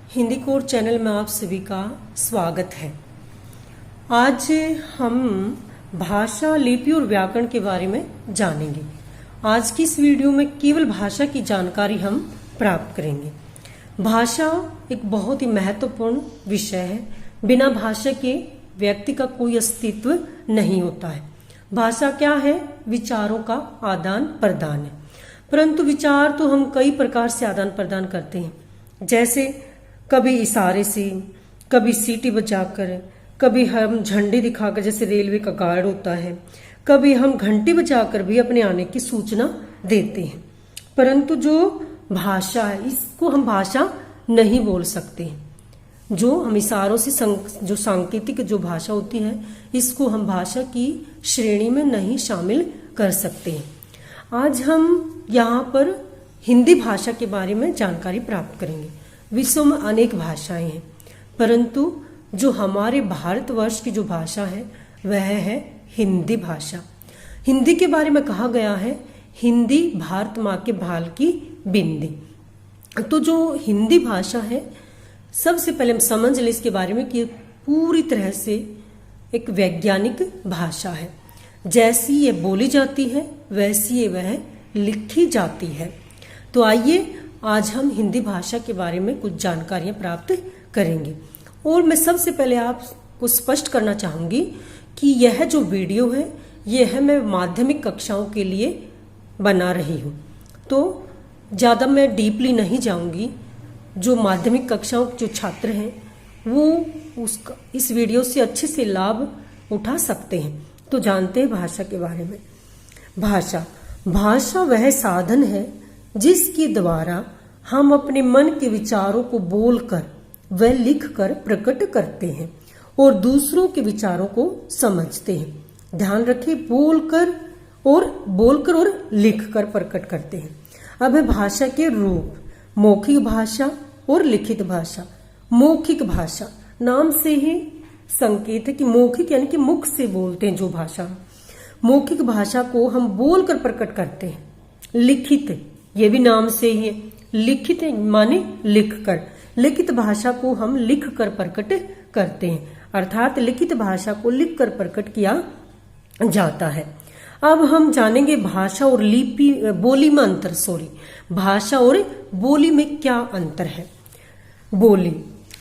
Hindi code channel में आप सभी का स्वागत है। आज हम भाषा, लिपि और व्याकरण के बारे में जानेंगे। आज की इस वीडियो में केवल भाषा की जानकारी हम प्राप्त करेंगे। भाषा एक बहुत ही महत्वपूर्ण विषय है। बिना भाषा के व्यक्ति का कोई अस्तित्व नहीं होता है। भाषा क्या है? विचारों का आदान प्रदान है। परंतु विचार तो हम कई प्रकार से आदान प्रदान करते हैं, जैसे कभी इशारे से, कभी सीटी बजाकर, कभी हम झंडे दिखाकर, जैसे रेलवे का गार्ड होता है, कभी हम घंटी बजाकर भी अपने आने की सूचना देते हैं। परंतु जो भाषा है, इसको हम भाषा नहीं बोल सकते हैं। जो हम इशारों से जो सांकेतिक जो भाषा होती है, इसको हम भाषा की श्रेणी में नहीं शामिल कर सकते हैं। आज हम यहाँ पर हिंदी भाषा के बारे में जानकारी प्राप्त करेंगे। विश्व में अनेक भाषाएं हैं, परंतु जो हमारे भारतवर्ष की जो भाषा है वह है हिंदी भाषा। हिंदी के बारे में कहा गया है, हिंदी भारत माँ के भाल की बिंदी। तो जो हिंदी भाषा है, सबसे पहले हम समझ लें इसके बारे में कि पूरी तरह से एक वैज्ञानिक भाषा है। जैसी ये बोली जाती है वैसी ये वह लिखी जाती है। तो आइए आज हम हिंदी भाषा के बारे में कुछ जानकारियां प्राप्त करेंगे। और मैं सबसे पहले आपको स्पष्ट करना चाहूंगी कि यह जो वीडियो है, यह मैं माध्यमिक कक्षाओं के लिए बना रही हूं। तो ज़्यादा मैं डीपली नहीं जाऊंगी। जो माध्यमिक कक्षाओं के जो छात्र हैं वो इस वीडियो से अच्छे से लाभ उठा सकते हैं। तो जानते हैं भाषा के बारे में। भाषा वह साधन है जिसके द्वारा हम अपने मन के विचारों को बोलकर व लिखकर प्रकट करते हैं और दूसरों के विचारों को समझते हैं। ध्यान रखिए, बोलकर और लिखकर प्रकट करते हैं। अब है भाषा के रूप, मौखिक भाषा और लिखित भाषा। मौखिक भाषा नाम से ही संकेत है कि मौखिक यानी कि मुख से बोलते हैं जो भाषा। मौखिक भाषा को हम बोलकर प्रकट करते हैं। लिखित, ये भी नाम से ही है, लिखित माने लिखकर। लिखित भाषा को हम लिखकर प्रकट करते हैं, अर्थात लिखित भाषा को लिखकर प्रकट किया जाता है। अब हम जानेंगे भाषा और बोली में अंतर। भाषा और बोली में क्या अंतर है? बोली,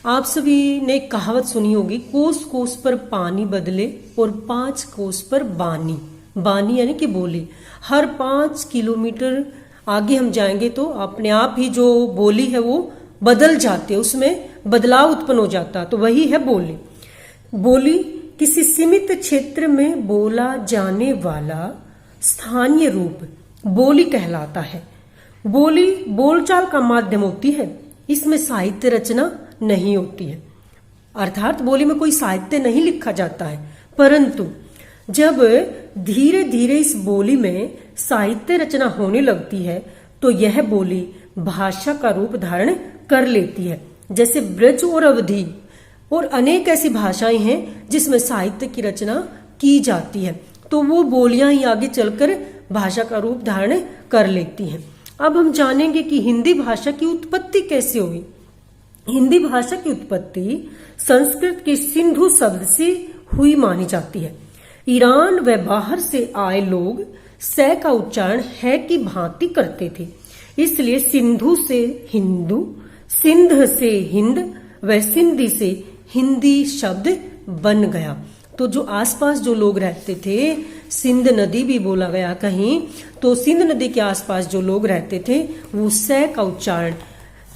आप सभी ने कहावत सुनी होगी, कोस कोस पर पानी बदले और 5 कोस पर बानी। बानी यानी कि बोली। हर 5 किलोमीटर आगे हम जाएंगे तो अपने आप ही जो बोली है वो बदल जाती है, उसमें बदलाव उत्पन्न हो जाता है। तो वही है बोली। बोली किसी सीमित क्षेत्र में बोला जाने वाला स्थानीय रूप बोली कहलाता है। बोली बोलचाल का माध्यम होती है, इसमें साहित्य रचना नहीं होती है, अर्थात बोली में कोई साहित्य नहीं लिखा जाता है। परंतु जब धीरे धीरे इस बोली में साहित्य रचना होने लगती है तो यह बोली भाषा का रूप धारण कर लेती है। जैसे ब्रज और अवधी और अनेक ऐसी भाषाएं हैं जिसमें साहित्य की रचना की जाती है, तो वो बोलियां ही आगे चलकर भाषा का रूप धारण कर लेती हैं। अब हम जानेंगे कि हिंदी भाषा की उत्पत्ति कैसे हुई। हिंदी भाषा की उत्पत्ति संस्कृत के सिंधु शब्द से हुई मानी जाती है। ईरान व बाहर से आए लोग स का उच्चारण है की भांति करते थे, इसलिए सिंधु से हिंदू, सिंध से हिंद व सिंधी से हिंदी शब्द बन गया। तो जो आसपास जो लोग रहते थे, सिंध नदी भी बोला गया कहीं, तो सिंध नदी के आसपास जो लोग रहते थे वो स का उच्चारण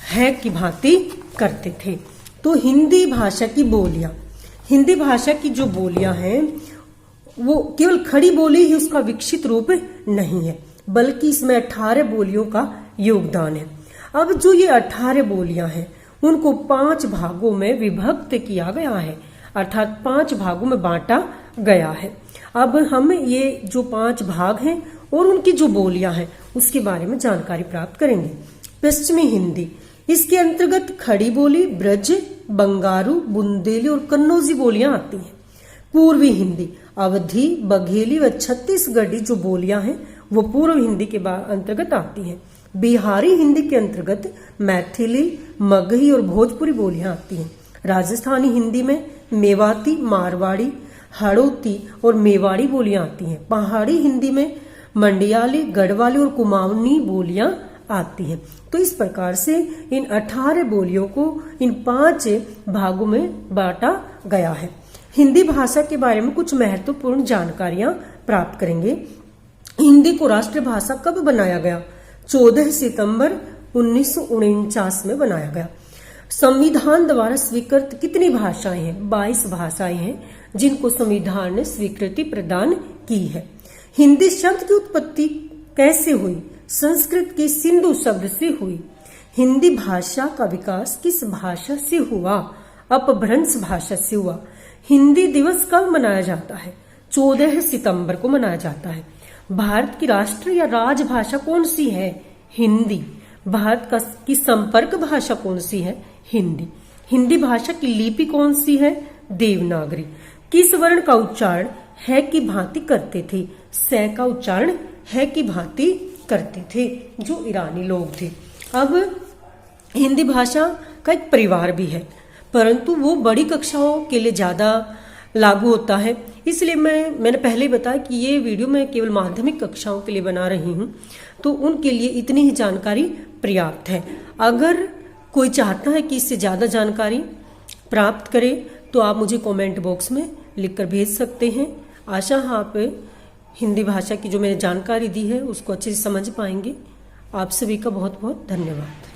है की भांति करते थे। तो हिंदी भाषा की बोलियां, हिंदी भाषा की जो बोलियां हैं वो केवल खड़ी बोली ही उसका विकसित रूप नहीं है, बल्कि इसमें 18 बोलियों का योगदान है। अब जो ये 18 बोलियां हैं उनको 5 भागों में विभक्त किया गया है, अर्थात 5 भागों में बांटा गया है। अब हम ये जो 5 भाग हैं और उनकी जो बोलियां हैं उसके बारे में जानकारी प्राप्त करेंगे। पश्चिमी हिंदी, इसके अंतर्गत खड़ी बोली, ब्रज, बंगारू, बुंदेली और कन्नौजी बोलियां आती हैं। पूर्वी हिंदी, अवधी, बघेली व छत्तीसगढ़ी जो बोलियां हैं वो पूर्व हिंदी के अंतर्गत आती हैं। बिहारी हिंदी के अंतर्गत मैथिली, मगही और भोजपुरी बोलियां आती हैं। राजस्थानी हिंदी में मेवाती, मारवाड़ी, हड़ौती और मेवाड़ी बोलियां आती हैं। पहाड़ी हिंदी में मंडियाली, गढ़वाली और कुमाऊनी बोलियां आती हैं। तो इस प्रकार से इन 18 बोलियों को इन 5 भागों में बांटा गया है। हिंदी भाषा के बारे में कुछ महत्वपूर्ण जानकारियां प्राप्त करेंगे। हिंदी को राष्ट्रभाषा कब बनाया गया? 14 सितंबर 1949 में बनाया गया। संविधान द्वारा स्वीकृत कितनी भाषाएं हैं? 22 भाषाएं हैं जिनको संविधान ने स्वीकृति प्रदान की है। हिंदी शब्द की उत्पत्ति कैसे हुई? संस्कृत के सिंधु शब्द से हुई। हिंदी भाषा का विकास किस भाषा से हुआ? अपभ्रंश भाषा से हुआ। हिंदी दिवस कब मनाया जाता है? 14 सितंबर को मनाया जाता है। भारत की राष्ट्रीय या राजभाषा कौन सी है? हिंदी। भारत की संपर्क भाषा कौन सी है? हिंदी। हिंदी भाषा की लिपि कौन सी है? देवनागरी। किस वर्ण का उच्चारण है की भांति करते थे? स का उच्चारण है की भांति करते थे, जो ईरानी लोग थे। अब हिंदी भाषा का एक परिवार भी है, परंतु वो बड़ी कक्षाओं के लिए ज्यादा लागू होता है। इसलिए मैंने पहले बताया कि ये वीडियो मैं केवल माध्यमिक कक्षाओं के लिए बना रही हूँ, तो उनके लिए इतनी ही जानकारी पर्याप्त है। अगर कोई चाहता है कि इससे ज्यादा जानकारी प्राप्त करे तो आप मुझे कमेंट बॉक्स में लिखकर भेज सकते हैं। आशा है आप हिंदी भाषा की जो मैंने जानकारी दी है उसको अच्छे से समझ पाएंगे। आप सभी का बहुत बहुत धन्यवाद।